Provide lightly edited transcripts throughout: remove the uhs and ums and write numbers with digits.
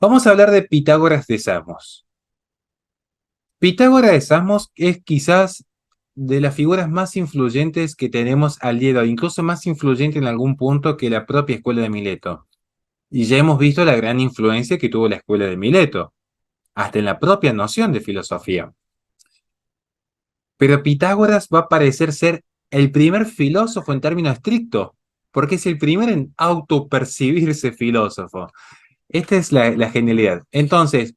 Vamos a hablar de Pitágoras de Samos. Pitágoras de Samos es quizás de las figuras más influyentes que tenemos al día de hoy, incluso más influyente en algún punto que la propia escuela de Mileto. Y ya hemos visto la gran influencia que tuvo la escuela de Mileto, hasta en la propia noción de filosofía. Pero Pitágoras va a parecer ser el primer filósofo en términos estrictos, porque es el primero en autopercibirse filósofo. Esta es la genialidad. Entonces,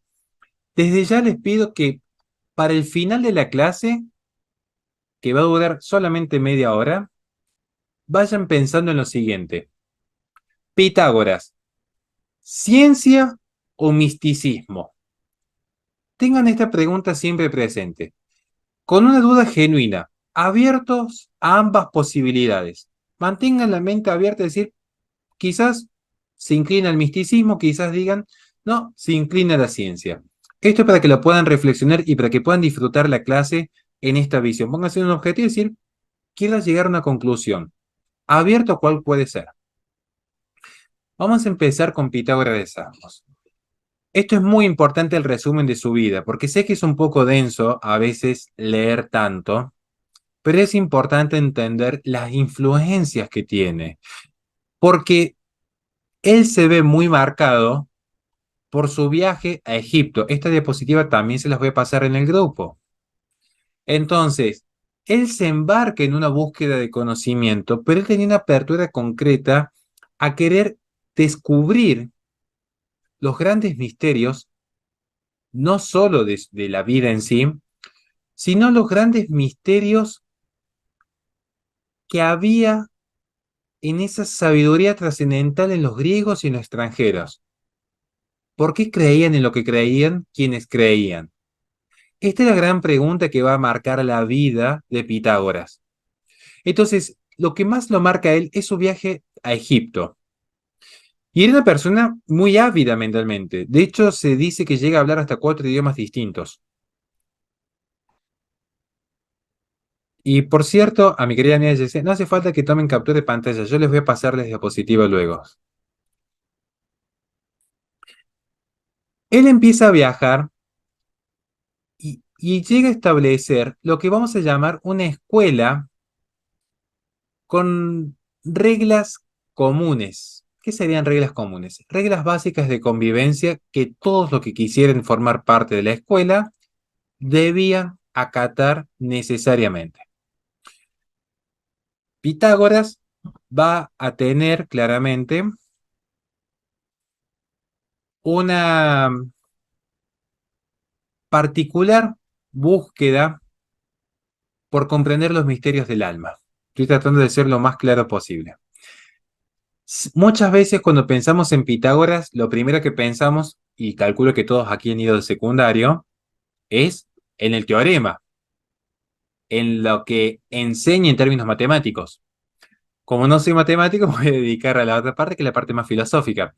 desde ya les pido que para el final de la clase, que va a durar solamente media hora, vayan pensando en lo siguiente. Pitágoras, ¿ciencia o misticismo? Tengan esta pregunta siempre presente, con una duda genuina, abiertos a ambas posibilidades. Mantengan la mente abierta, es decir, quizás se inclina al misticismo, quizás digan, no, se inclina a la ciencia. Esto es para que lo puedan reflexionar y para que puedan disfrutar la clase en esta visión. Pónganse un objetivo y decir, quiero llegar a una conclusión. Abierto, ¿cuál puede ser? Vamos a empezar con Pitágoras de Samos. Esto es muy importante el resumen de su vida, porque sé que es un poco denso a veces leer tanto, pero es importante entender las influencias que tiene, porque él se ve muy marcado por su viaje a Egipto. Esta diapositiva también se las voy a pasar en el grupo. Entonces, él se embarca en una búsqueda de conocimiento, pero él tenía una apertura concreta a querer descubrir los grandes misterios, no solo de la vida en sí, sino los grandes misterios que había en esa sabiduría trascendental en los griegos y en los extranjeros. ¿Por qué creían en lo que creían quienes creían? Esta es la gran pregunta que va a marcar la vida de Pitágoras. Entonces, lo que más lo marca a él es su viaje a Egipto. Y era una persona muy ávida mentalmente. De hecho, se dice que llega a hablar hasta 4 idiomas distintos. Y por cierto, a mi querida amiga Jessé, no hace falta que tomen captura de pantalla, yo les voy a pasar la diapositiva luego. Él empieza a viajar y llega a establecer lo que vamos a llamar una escuela con reglas comunes. ¿Qué serían reglas comunes? Reglas básicas de convivencia que todos los que quisieran formar parte de la escuela debían acatar necesariamente. Pitágoras va a tener claramente una particular búsqueda por comprender los misterios del alma. Estoy tratando de ser lo más claro posible. Muchas veces cuando pensamos en Pitágoras, lo primero que pensamos, y calculo que todos aquí han ido de secundario, es en el teorema, en lo que enseña en términos matemáticos. Como no soy matemático, me voy a dedicar a la otra parte, que es la parte más filosófica.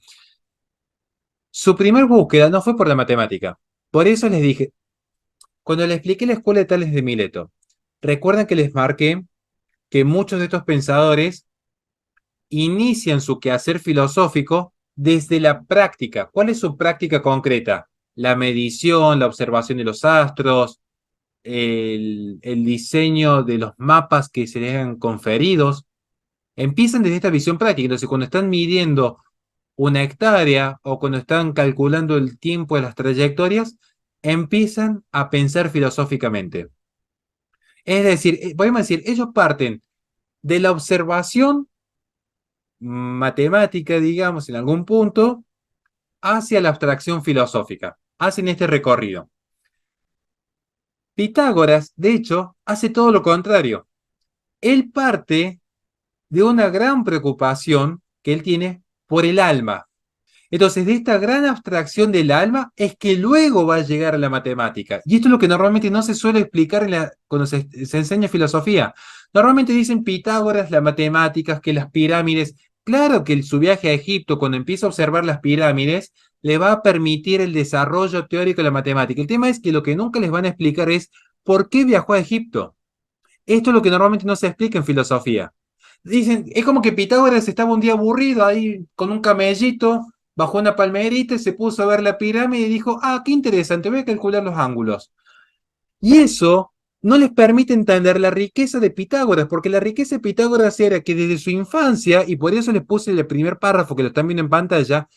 Su primer búsqueda no fue por la matemática. Por eso les dije, cuando le expliqué la escuela de Tales de Mileto, recuerdan que les marqué que muchos de estos pensadores inician su quehacer filosófico desde la práctica. ¿Cuál es su práctica concreta? La medición, la observación de los astros, el diseño de los mapas que se les han conferidos. Empiezan desde esta visión práctica. Entonces, cuando están midiendo una hectárea o cuando están calculando el tiempo de las trayectorias, empiezan a pensar filosóficamente. Es decir, podemos decir, ellos parten de la observación matemática, digamos, en algún punto, hacia la abstracción filosófica. Hacen este recorrido. Pitágoras, de hecho, hace todo lo contrario. Él parte de una gran preocupación que él tiene por el alma. Entonces, de esta gran abstracción del alma es que luego va a llegar a la matemática. Y esto es lo que normalmente no se suele explicar cuando se enseña filosofía. Normalmente dicen Pitágoras, las matemáticas, que las pirámides. Claro que su viaje a Egipto, cuando empieza a observar las pirámides, le va a permitir el desarrollo teórico de la matemática. El tema es que lo que nunca les van a explicar es por qué viajó a Egipto. Esto es lo que normalmente no se explica en filosofía. Dicen, es como que Pitágoras estaba un día aburrido ahí con un camellito bajó una palmerita y se puso a ver la pirámide y dijo, ah, qué interesante, voy a calcular los ángulos. Y eso no les permite entender la riqueza de Pitágoras, porque la riqueza de Pitágoras era que desde su infancia, y por eso les puse el primer párrafo que lo están viendo en pantalla,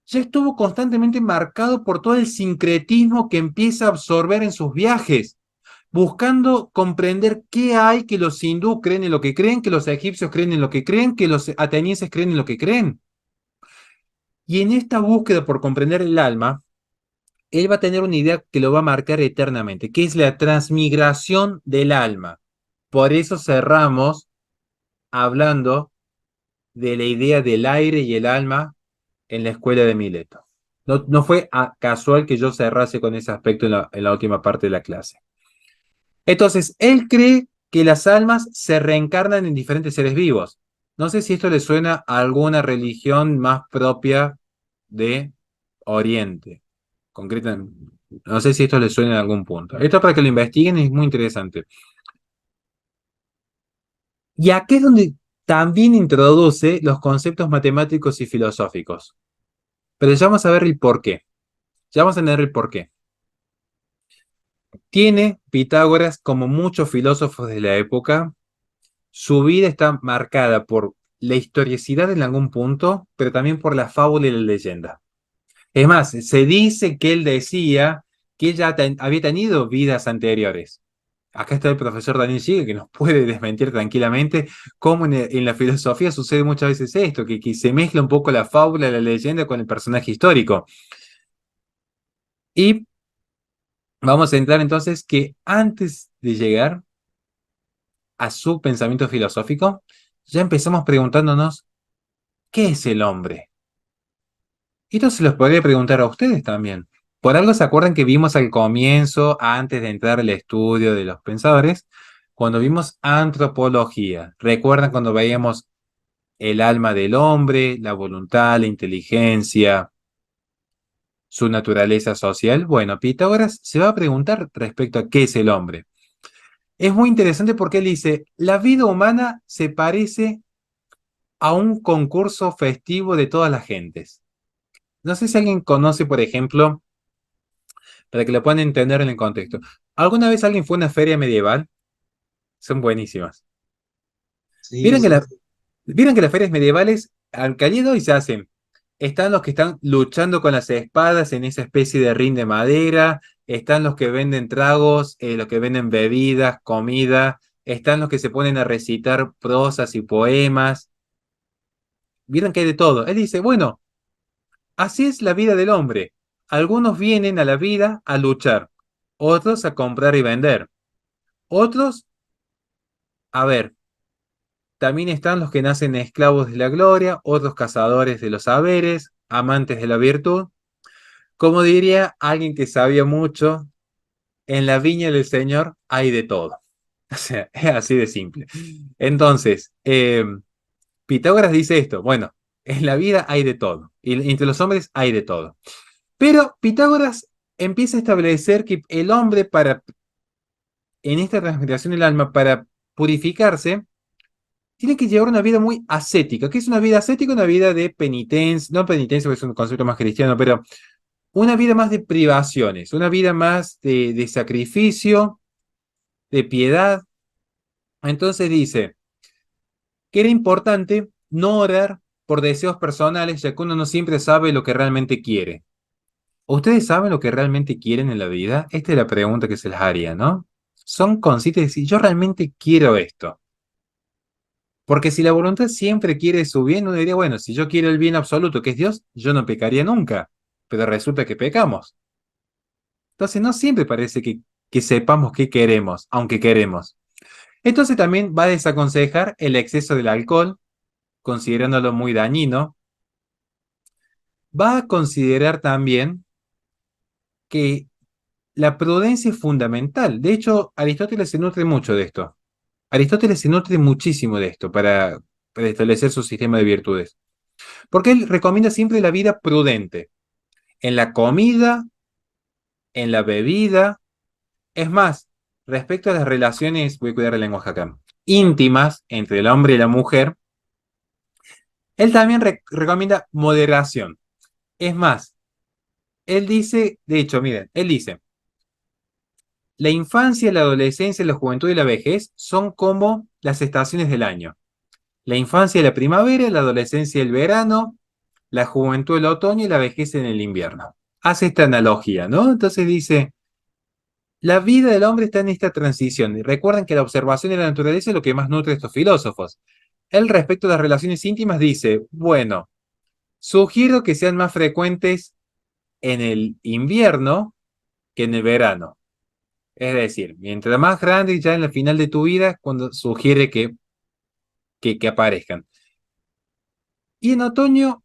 ya estuvo constantemente marcado por todo el sincretismo que empieza a absorber en sus viajes, buscando comprender qué hay que los hindúes creen en lo que creen, que los egipcios creen en lo que creen, que los atenienses creen en lo que creen. Y en esta búsqueda por comprender el alma, él va a tener una idea que lo va a marcar eternamente, que es la transmigración del alma. Por eso cerramos hablando de la idea del aire y el alma en la escuela de Mileto. No, no fue casual que yo cerrase con ese aspecto en la última parte de la clase. Entonces, él cree que las almas se reencarnan en diferentes seres vivos. No sé si esto le suena a alguna religión más propia de Oriente. Concretamente, no sé si esto le suena en algún punto. Esto para que lo investiguen es muy interesante. Y aquí es donde también introduce los conceptos matemáticos y filosóficos. Pero ya vamos a ver el por qué. Ya vamos a entender el por qué. Tiene Pitágoras, como muchos filósofos de la época, su vida está marcada por la historicidad en algún punto, pero también por la fábula y la leyenda. Es más, se dice que él decía que ella había tenido vidas anteriores. Acá está el profesor Daniel Siegel que nos puede desmentir tranquilamente cómo en la filosofía sucede muchas veces esto, que se mezcla un poco la fábula, la leyenda con el personaje histórico. Y vamos a entrar entonces que antes de llegar a su pensamiento filosófico, ya empezamos preguntándonos, ¿qué es el hombre? Y esto se los podría preguntar a ustedes también. Por algo se acuerdan que vimos al comienzo, antes de entrar al estudio de los pensadores, cuando vimos antropología. ¿Recuerdan cuando veíamos el alma del hombre, la voluntad, la inteligencia, su naturaleza social? Bueno, Pitágoras se va a preguntar respecto a qué es el hombre. Es muy interesante porque él dice, la vida humana se parece a un concurso festivo de todas las gentes. No sé si alguien conoce, por ejemplo, para que lo puedan entender en el contexto. ¿Alguna vez alguien fue a una feria medieval? Son buenísimas. Sí, Vieron que, sí, la- sí. vieron que las ferias medievales, al calido y se hacen. Están los que están luchando con las espadas en esa especie de ring de madera. Están los que venden tragos, los que venden bebidas, comida. Están los que se ponen a recitar prosas y poemas. Vieron que hay de todo. Él dice, bueno, así es la vida del hombre. Algunos vienen a la vida a luchar, otros a comprar y vender, otros, a ver, también están los que nacen esclavos de la gloria, otros cazadores de los saberes, amantes de la virtud. Como diría alguien que sabía mucho, en la viña del Señor hay de todo. O sea, es así de simple. Entonces, Pitágoras dice esto, bueno, en la vida hay de todo, y entre los hombres hay de todo. Pero Pitágoras empieza a establecer que el hombre en esta transmigración del alma, para purificarse, tiene que llevar una vida muy ascética. ¿Qué es una vida ascética? Una vida de penitencia, no penitencia, porque es un concepto más cristiano, pero una vida más de privaciones, una vida más de sacrificio, de piedad. Entonces dice que era importante no orar por deseos personales, ya que uno no siempre sabe lo que realmente quiere. ¿Ustedes saben lo que realmente quieren en la vida? Esta es la pregunta que se les haría, ¿no? Son conscientes de decir, yo realmente quiero esto. Porque si la voluntad siempre quiere su bien, uno diría, bueno, si yo quiero el bien absoluto, que es Dios, yo no pecaría nunca. Pero resulta que pecamos. Entonces no siempre parece que sepamos qué queremos, aunque queremos. Entonces también va a desaconsejar el exceso del alcohol, considerándolo muy dañino. Va a considerar también que la prudencia es fundamental. De hecho, Aristóteles se nutre mucho de esto. Aristóteles se nutre muchísimo de esto para establecer su sistema de virtudes. Porque él recomienda siempre la vida prudente. En la comida, en la bebida. Es más, respecto a las relaciones, voy a cuidar el lenguaje acá, íntimas entre el hombre y la mujer, él también recomienda moderación. Es más, él dice, de hecho, miren, él dice, la infancia, la adolescencia, la juventud y la vejez son como las estaciones del año. La infancia es la primavera, la adolescencia el verano, la juventud el otoño y la vejez en el invierno. Hace esta analogía, ¿no? Entonces dice, la vida del hombre está en esta transición. Y recuerden que la observación de la naturaleza es lo que más nutre a estos filósofos. Él respecto a las relaciones íntimas dice, bueno, sugiero que sean más frecuentes en el invierno que en el verano. Es decir, mientras más grande ya en la final de tu vida, cuando sugiere que aparezcan. Y en otoño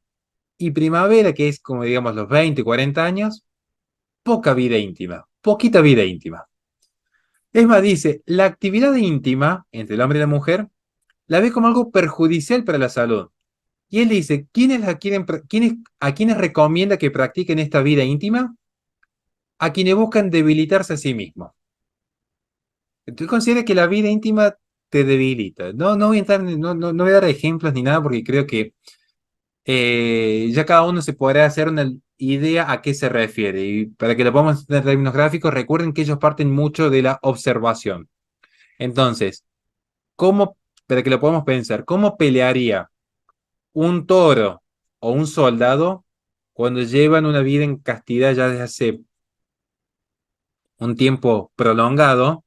y primavera, que es como digamos los 20, 40 años, poca vida íntima, poquita vida íntima. Es más, dice, la actividad íntima entre el hombre y la mujer la ve como algo perjudicial para la salud. Y él dice, a quienes recomienda que practiquen esta vida íntima? A quienes buscan debilitarse a sí mismos. Entonces considera que la vida íntima te debilita. No voy a entrar, no voy a dar ejemplos ni nada porque creo que ya cada uno se podrá hacer una idea a qué se refiere. Y para que lo podamos entender en términos gráficos, recuerden que ellos parten mucho de la observación. Entonces, ¿cómo, para que lo podamos pensar, cómo pelearía un toro o un soldado cuando llevan una vida en castidad ya desde hace un tiempo prolongado?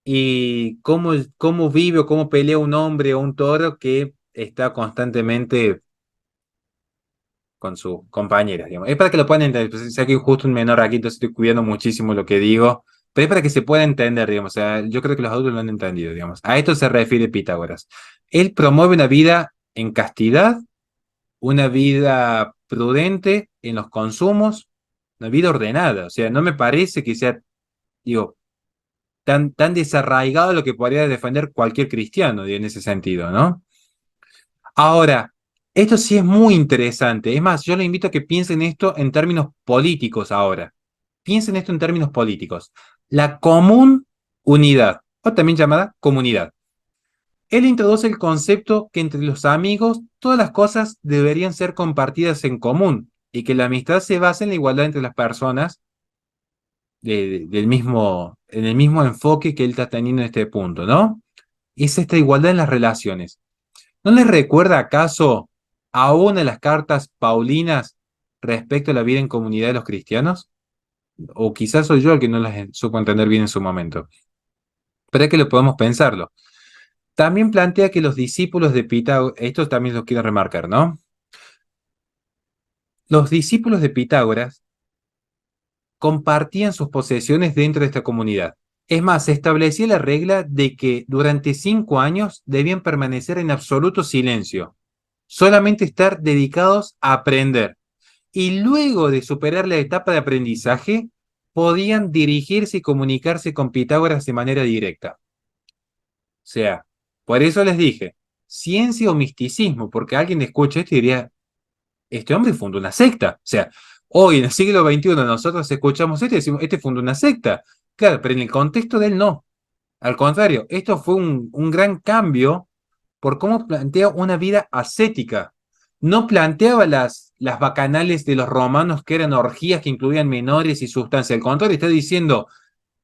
¿Y cómo vive o cómo pelea un hombre o un toro que está constantemente con sus compañeras, digamos? Es para que lo puedan entender. Pues, sé que justo un menor aquí, entonces estoy cuidando muchísimo lo que digo, pero es para que se pueda entender, digamos. O sea, yo creo que los adultos lo han entendido, digamos. A esto se refiere Pitágoras. Él promueve una vida en castidad, una vida prudente en los consumos, una vida ordenada. O sea, no me parece que sea, digo, tan desarraigado lo que podría defender cualquier cristiano en ese sentido, ¿no? Ahora, esto sí es muy interesante. Es más, yo le invito a que piensen esto en términos políticos ahora. Piensen esto en términos políticos. La común unidad, o también llamada comunidad. Él introduce el concepto que entre los amigos todas las cosas deberían ser compartidas en común y que la amistad se basa en la igualdad entre las personas en el mismo enfoque que él está teniendo en este punto, ¿no? Es esta igualdad en las relaciones. ¿No les recuerda acaso a una de las cartas paulinas respecto a la vida en comunidad de los cristianos? O quizás soy yo el que no las supo entender bien en su momento. Pero es que lo podemos pensarlo. También plantea que los discípulos de Pitágoras, esto también lo quiero remarcar, ¿no? Los discípulos de Pitágoras compartían sus posesiones dentro de esta comunidad. Es más, se establecía la regla de que durante 5 años debían permanecer en absoluto silencio, solamente estar dedicados a aprender. Y luego de superar la etapa de aprendizaje, podían dirigirse y comunicarse con Pitágoras de manera directa. O sea, por eso les dije, ciencia o misticismo, porque alguien escucha esto y diría, este hombre fundó una secta. O sea, hoy en el siglo XXI nosotros escuchamos esto y decimos, este fundó una secta. Claro, pero en el contexto de él no. Al contrario, esto fue un gran cambio por cómo plantea una vida ascética. No planteaba las bacanales de los romanos que eran orgías que incluían menores y sustancia. Al contrario, está diciendo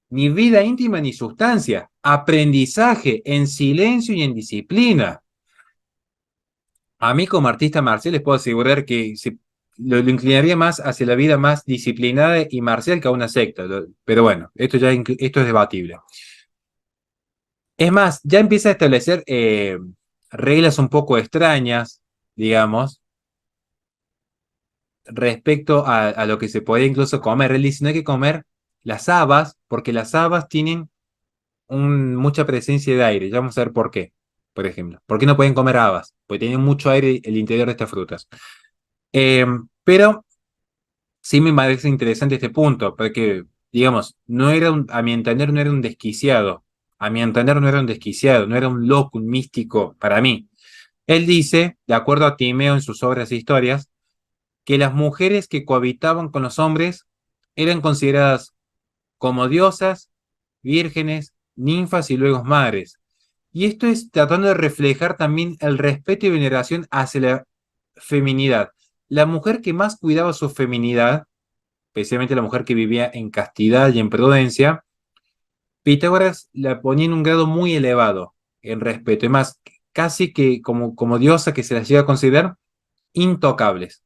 ni vida íntima ni sustancia, aprendizaje en silencio y en disciplina. A mí como artista marcial les puedo asegurar que lo inclinaría más hacia la vida más disciplinada y marcial que a una secta. Pero bueno, esto es debatible. Es más, ya empieza a establecer reglas un poco extrañas, digamos, respecto a lo que se puede incluso comer. Él dice, no hay que comer las habas, porque las habas tienen mucha presencia de aire. Ya vamos a ver por qué, por ejemplo. ¿Por qué no pueden comer habas? Porque tienen mucho aire el interior de estas frutas. Pero sí me parece interesante este punto, porque, digamos, a mi entender, no era un desquiciado. A mi entender, no era un desquiciado, no era un loco, un místico para mí. Él dice, de acuerdo a Timeo en sus obras e historias, que las mujeres que cohabitaban con los hombres eran consideradas como diosas, vírgenes, ninfas y luego madres. Y esto es tratando de reflejar también el respeto y veneración hacia la feminidad. la mujer que más cuidaba su feminidad, especialmente la mujer que vivía en castidad y en prudencia, Pitágoras la ponía en un grado muy elevado en respeto, y más, casi que como diosa que se las llega a considerar intocables.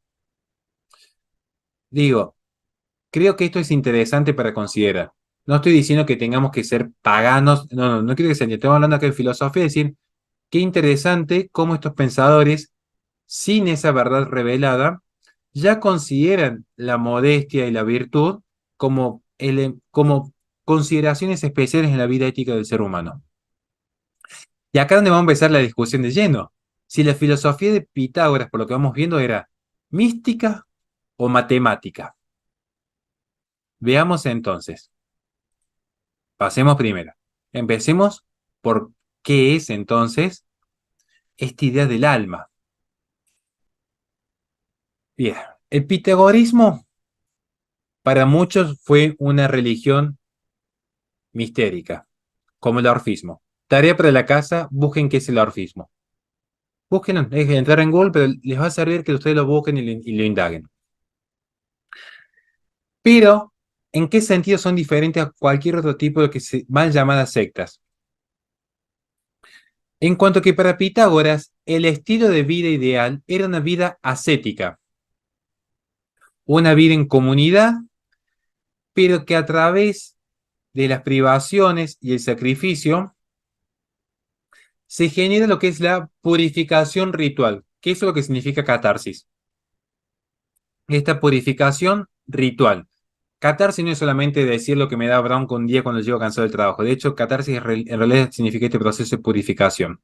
Digo, creo que esto es interesante para considerar. No estoy diciendo que tengamos que ser paganos, no quiero que se entienda. Estamos hablando acá de filosofía, es decir, qué interesante cómo estos pensadores, sin esa verdad revelada, ya consideran la modestia y la virtud como consideraciones especiales en la vida ética del ser humano. Y acá es donde va a empezar la discusión de lleno. Si la filosofía de Pitágoras, por lo que vamos viendo, era mística o matemática. Veamos entonces. Pasemos primero. Empecemos por qué es entonces esta idea del alma. Bien, el pitagorismo para muchos fue una religión mistérica, como el orfismo. Tarea para la casa, busquen qué es el orfismo. Búsquenlo, es entrar en Google, pero les va a servir que ustedes lo busquen y lo indaguen. Pero, ¿en qué sentido son diferentes a cualquier otro tipo de que se mal llamadas sectas? En cuanto que para Pitágoras, el estilo de vida ideal era una vida ascética, una vida en comunidad, pero que a través de las privaciones y el sacrificio se genera lo que es la purificación ritual, que es lo que significa catarsis. Esta purificación ritual. Catarsis no es solamente decir lo que me da bronca un día cuando llego cansado del trabajo. De hecho, catarsis en realidad significa este proceso de purificación.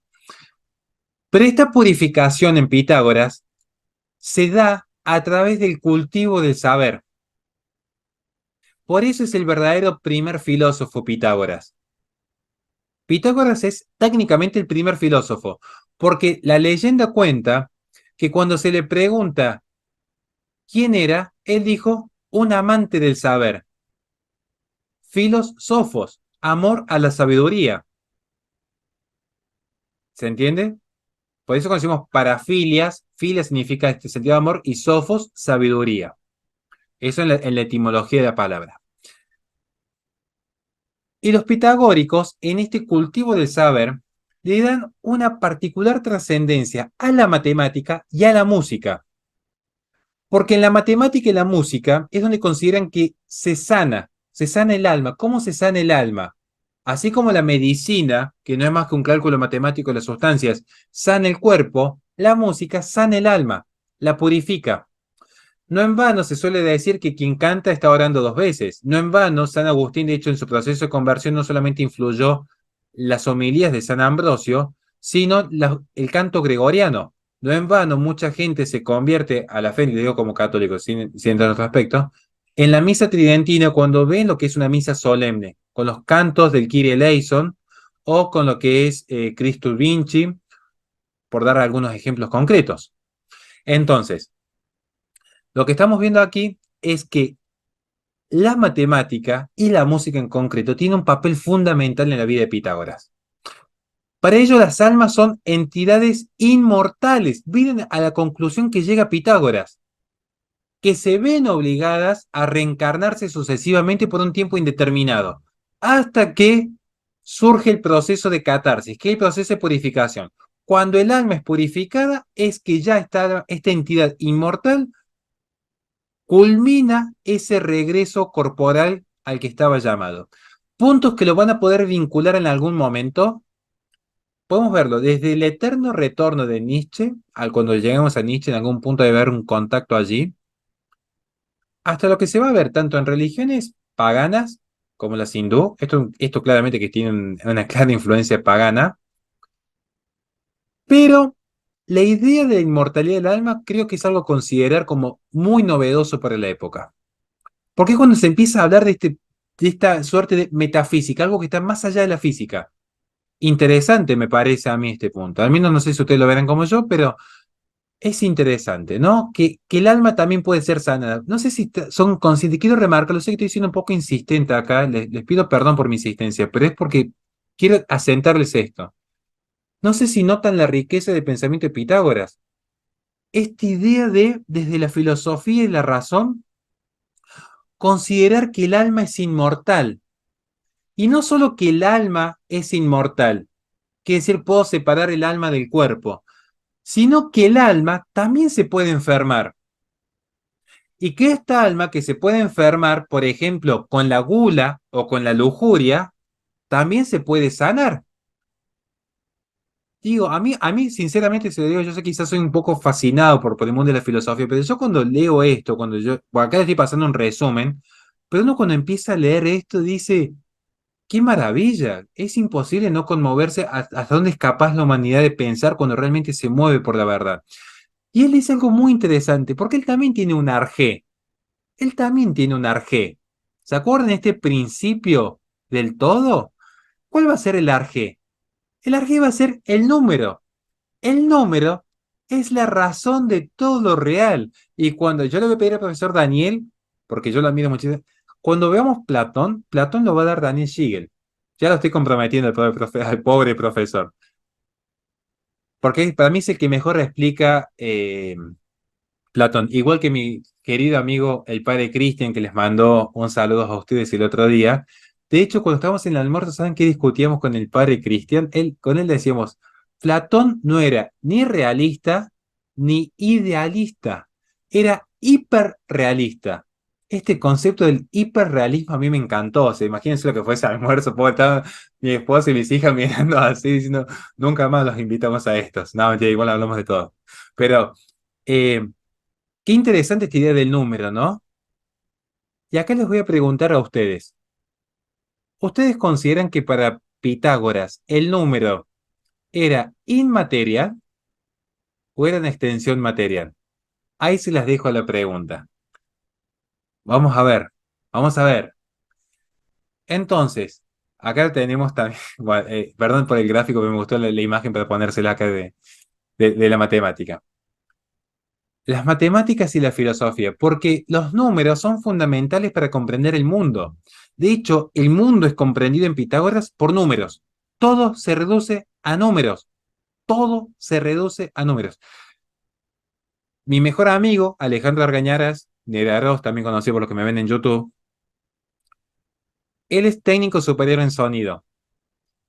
Pero esta purificación en Pitágoras se da a través del cultivo del saber. Por eso es el verdadero primer filósofo Pitágoras. Pitágoras es técnicamente el primer filósofo, porque la leyenda cuenta que cuando se le pregunta quién era, él dijo un amante del saber. Filos sofos, amor a la sabiduría. ¿Se entiende? Por eso conocemos parafilias. Filia significa este sentido de amor y sofos, sabiduría. Eso en la etimología de la palabra. Y los pitagóricos, en este cultivo del saber, le dan una particular trascendencia a la matemática y a la música. Porque en la matemática y la música es donde consideran que se sana el alma. ¿Cómo se sana el alma? Así como la medicina, que no es más que un cálculo matemático de las sustancias, sana el cuerpo, la música sana el alma, la purifica. No en vano se suele decir que quien canta está orando dos veces. No en vano, San Agustín, de hecho, en su proceso de conversión no solamente influyó las homilías de San Ambrosio, sino el canto gregoriano. No en vano, mucha gente se convierte a la fe, le digo como católico, sin entrar en otro aspecto, en la misa tridentina cuando ven lo que es una misa solemne, con los cantos del Kyrie eleison o con lo que es Christus Vinci, por dar algunos ejemplos concretos. Entonces, lo que estamos viendo aquí es que la matemática y la música en concreto tienen un papel fundamental en la vida de Pitágoras. Para ello, las almas son entidades inmortales. Miren a la conclusión que llega Pitágoras, que se ven obligadas a reencarnarse sucesivamente por un tiempo indeterminado, hasta que surge el proceso de catarsis, que es el proceso de purificación. Cuando el alma es purificada, es que ya está esta entidad inmortal culmina ese regreso corporal al que estaba llamado. Puntos que lo van a poder vincular en algún momento. Podemos verlo desde el eterno retorno de Nietzsche, al cuando lleguemos a Nietzsche en algún punto de ver un contacto allí, hasta lo que se va a ver tanto en religiones paganas como las hindú. Esto claramente que tiene una clara influencia pagana, pero la idea de la inmortalidad del alma creo que es algo a considerar como muy novedoso para la época. Porque es cuando se empieza a hablar de esta suerte de metafísica, algo que está más allá de la física. Interesante me parece a mí este punto. Al menos no sé si ustedes lo verán como yo, pero es interesante, ¿no? Que el alma también puede ser sanada. No sé si son conscientes, quiero remarcarlo, sé que estoy siendo un poco insistente acá, les pido perdón por mi insistencia, pero es porque quiero asentarles esto. No sé si notan la riqueza de pensamiento de Pitágoras. esta idea de, desde la filosofía y la razón, considerar que el alma es inmortal. Y no solo que el alma es inmortal, que decir, puedo separar el alma del cuerpo, sino que el alma también se puede enfermar. Y que esta alma que se puede enfermar, por ejemplo, con la gula o con la lujuria, también se puede sanar. Digo, a mí, sinceramente, se lo digo, yo sé que quizás soy un poco fascinado por el mundo de la filosofía, pero yo cuando leo esto, cuando yo, bueno, acá estoy pasando un resumen, pero uno cuando empieza a leer esto dice, qué maravilla, es imposible no conmoverse hasta dónde es capaz la humanidad de pensar cuando realmente se mueve por la verdad. Y él dice algo muy interesante, porque él también tiene un arjé, él también tiene un arjé. ¿Se acuerdan de este principio del todo? ¿Cuál va a ser el arjé? El arjé va a ser el número. El número es la razón de todo lo real. Y cuando yo le voy a pedir al profesor Daniel, porque yo lo admiro muchísimo, cuando veamos Platón, Platón lo va a dar Daniel Siegel. Ya lo estoy comprometiendo al pobre profesor. Porque para mí es el que mejor explica Platón, igual que mi querido amigo el padre Cristian, que les mandó un saludo a ustedes el otro día. De hecho, cuando estábamos en el almuerzo, ¿saben qué discutíamos con el padre Cristian? Con él decíamos, Platón no era ni realista ni idealista, era hiperrealista. Este concepto del hiperrealismo a mí me encantó. O sea, imagínense lo que fue ese almuerzo. Pobre, estaban mi esposa y mis hijas mirando así, diciendo, nunca más los invitamos a estos. No, ya igual hablamos de todo. Pero... eh, qué interesante esta idea del número, ¿no? Y acá les voy a preguntar a ustedes. ¿Ustedes consideran que para Pitágoras el número era inmaterial o era una extensión material? Ahí se las dejo a la pregunta. Vamos a ver, vamos a ver. Entonces, acá tenemos también, bueno, perdón por el gráfico, pero me gustó la imagen para ponérsela acá de la matemática. Las matemáticas y la filosofía, porque los números son fundamentales para comprender el mundo. De hecho, el mundo es comprendido en Pitágoras por números. Todo se reduce a números. Todo se reduce a números. Mi mejor amigo, Alejandro Argañaras, de Aros, también conocido por lo que me ven en YouTube, él es técnico superior en sonido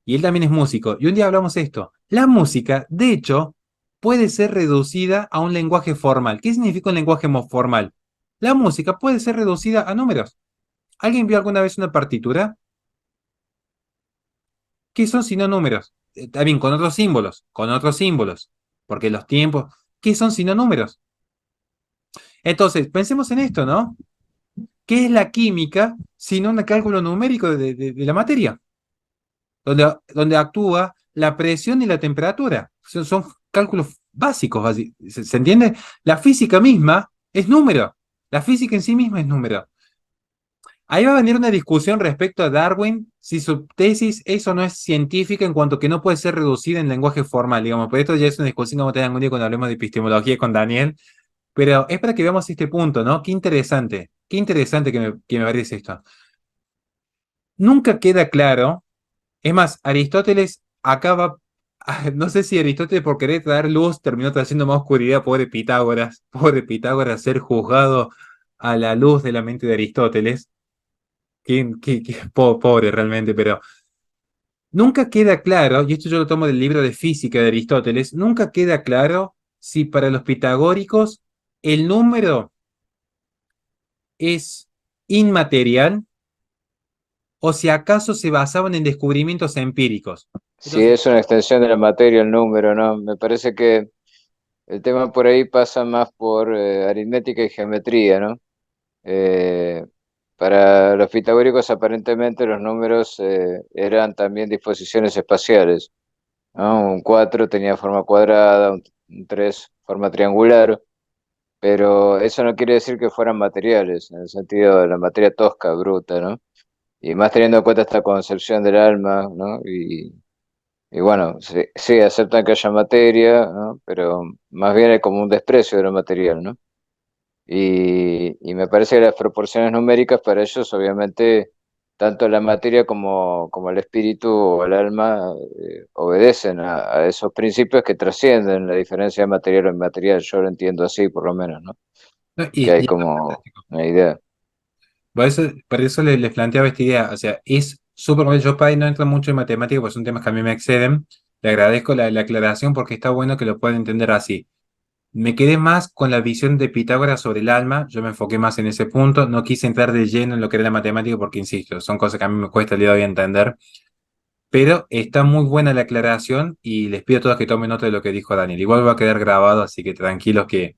y él también es músico. Y un día hablamos de esto. La música, de hecho, puede ser reducida a un lenguaje formal. ¿Qué significa un lenguaje formal? La música puede ser reducida a números. ¿Alguien vio alguna vez una partitura? ¿Qué son sino números? También con otros símbolos, porque los tiempos, ¿qué son sino números? Entonces, pensemos en esto, ¿no? ¿Qué es la química sino un cálculo numérico de la materia? Donde actúa la presión y la temperatura. Son cálculos básicos, ¿se entiende? La física misma es número. La física en sí misma es número. Ahí va a venir una discusión respecto a Darwin, si su tesis es o no es científica en cuanto que no puede ser reducida en lenguaje formal, digamos. Pero esto ya es una discusión que vamos a tener algún día cuando hablemos de epistemología con Daniel. Pero es para que veamos este punto, ¿no? Qué interesante que me parece esto. Nunca queda claro, es más, Aristóteles acaba, no sé si Aristóteles por querer traer luz terminó trayendo más oscuridad, pobre Pitágoras ser juzgado a la luz de la mente de Aristóteles. Pobre realmente, pero nunca queda claro, y esto yo lo tomo del libro de física de Aristóteles, nunca queda claro si para los pitagóricos el número es inmaterial o si acaso se basaban en descubrimientos empíricos. Si Entonces, es una extensión de la materia el número, ¿no? Me parece que el tema por ahí pasa más por aritmética y geometría, ¿no? Eh, para los pitagóricos aparentemente los números eran también disposiciones espaciales, ¿no? Un 4 tenía forma cuadrada, un 3 forma triangular, pero eso no quiere decir que fueran materiales, en el sentido de la materia tosca, bruta, ¿no? Y más teniendo en cuenta esta concepción del alma, ¿no? Y bueno, sí, sí, aceptan que haya materia, ¿no? Pero más bien hay como un desprecio de lo material, ¿no? Y me parece que las proporciones numéricas para ellos obviamente tanto la materia como el espíritu o el alma obedecen a esos principios que trascienden la diferencia de material o inmaterial. Yo lo entiendo así, por lo menos, ¿no? ¿no? Que hay Y está como fantástico. una idea. Por eso les planteaba esta idea. O sea, es súper bueno. Yo para ahí no entro mucho en matemáticas, pues son temas que a mí me exceden. Le agradezco la aclaración porque está bueno que lo puedan entender así. Me quedé más con la visión de Pitágoras sobre el alma, yo me enfoqué más en ese punto, no quise entrar de lleno en lo que era la matemática porque, insisto, son cosas que a mí me cuesta el día de hoy entender, pero está muy buena la aclaración y les pido a todos que tomen nota de lo que dijo Daniel. Igual va a quedar grabado, así que tranquilos que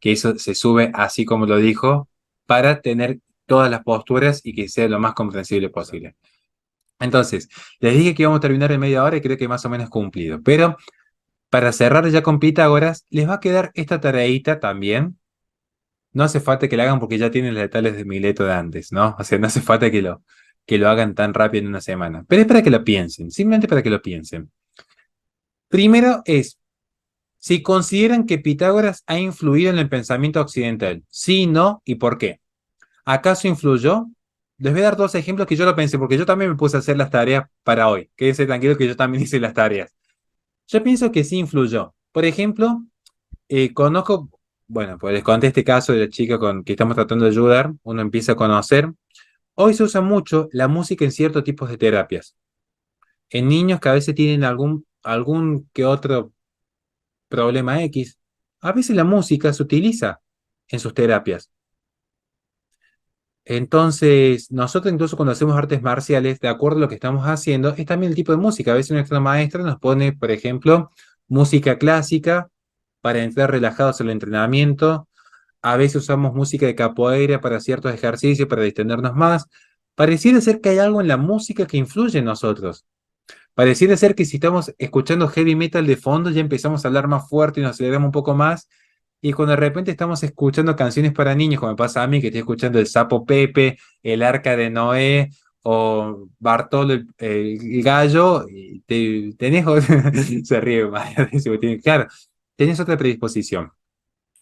eso se sube así como lo dijo para tener todas las posturas y que sea lo más comprensible posible. Entonces, les dije que íbamos a terminar en media hora y creo que más o menos cumplido, pero para cerrar ya con Pitágoras, les va a quedar esta tareita también. No hace falta que lo hagan porque ya tienen las letales de Mileto de antes, ¿no? O sea, no hace falta que lo hagan tan rápido en una semana. Pero es para que lo piensen, simplemente para que lo piensen. Primero es, si consideran que Pitágoras ha influido en el pensamiento occidental, sí, no y por qué. ¿Acaso influyó? Les voy a dar dos ejemplos que yo lo pensé, porque yo también me puse a hacer las tareas para hoy. Quédense tranquilos que yo también hice las tareas. Yo pienso que sí influyó. Por ejemplo, conozco, bueno, pues les conté este caso de la chica con que estamos tratando de ayudar. Uno empieza a conocer. Hoy se usa mucho la música en ciertos tipos de terapias. En niños que a veces tienen algún que otro problema X, a veces la música se utiliza en sus terapias. Entonces, nosotros incluso cuando hacemos artes marciales, de acuerdo a lo que estamos haciendo, es también el tipo de música. A veces nuestra maestra nos pone, por ejemplo, música clásica para entrar relajados al entrenamiento. A veces usamos música de capoeira para ciertos ejercicios, para distendernos más. Pareciera ser que hay algo en la música que influye en nosotros. Pareciera ser que si estamos escuchando heavy metal de fondo, ya empezamos a hablar más fuerte y nos aceleramos un poco más. Y cuando de repente estamos escuchando canciones para niños, como me pasa a mí, que estoy escuchando El Sapo Pepe, El Arca de Noé o Bartolo el Gallo, y tenés, se ríe, María, dice, claro, tenés otra predisposición.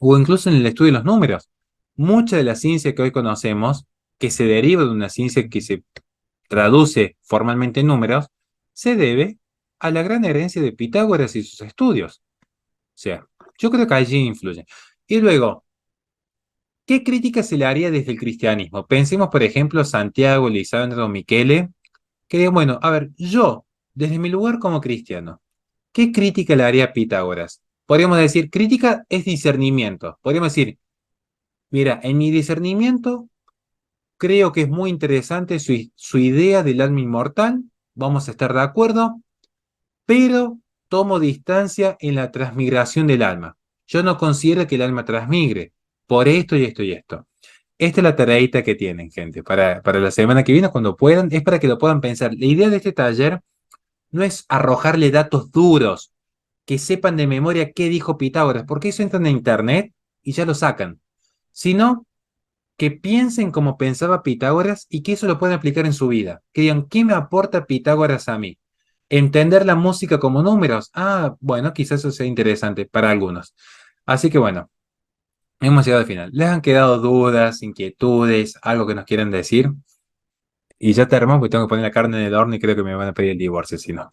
O incluso en el estudio de los números. Mucha de la ciencia que hoy conocemos, que se deriva de una ciencia que se traduce formalmente en números, se debe a la gran herencia de Pitágoras y sus estudios. O sea, yo creo que allí influye. Y luego, ¿qué crítica se le haría desde el cristianismo? Pensemos, por ejemplo, Santiago, Lisandro, Michele, que digan, bueno, a ver, yo, desde mi lugar como cristiano, ¿qué crítica le haría a Pitágoras? Podríamos decir, crítica es discernimiento. Podríamos decir, mira, en mi discernimiento creo que es muy interesante su idea del alma inmortal, vamos a estar de acuerdo, pero tomo distancia en la transmigración del alma. Yo no considero que el alma transmigre por esto y esto y esto. Esta es la tareita que tienen, gente, para la semana que viene, cuando puedan, es para que lo puedan pensar. La idea de este taller no es arrojarle datos duros, que sepan de memoria qué dijo Pitágoras, porque eso entran en internet y ya lo sacan, sino que piensen como pensaba Pitágoras y que eso lo puedan aplicar en su vida. Que digan, ¿qué me aporta Pitágoras a mí? Entender la música como números. Ah, bueno, quizás eso sea interesante para algunos. Así que bueno, hemos llegado al final. ¿Les han quedado dudas, inquietudes, algo que nos quieran decir? Y ya terminamos porque tengo que poner la carne en el horno y creo que me van a pedir el divorcio, si no.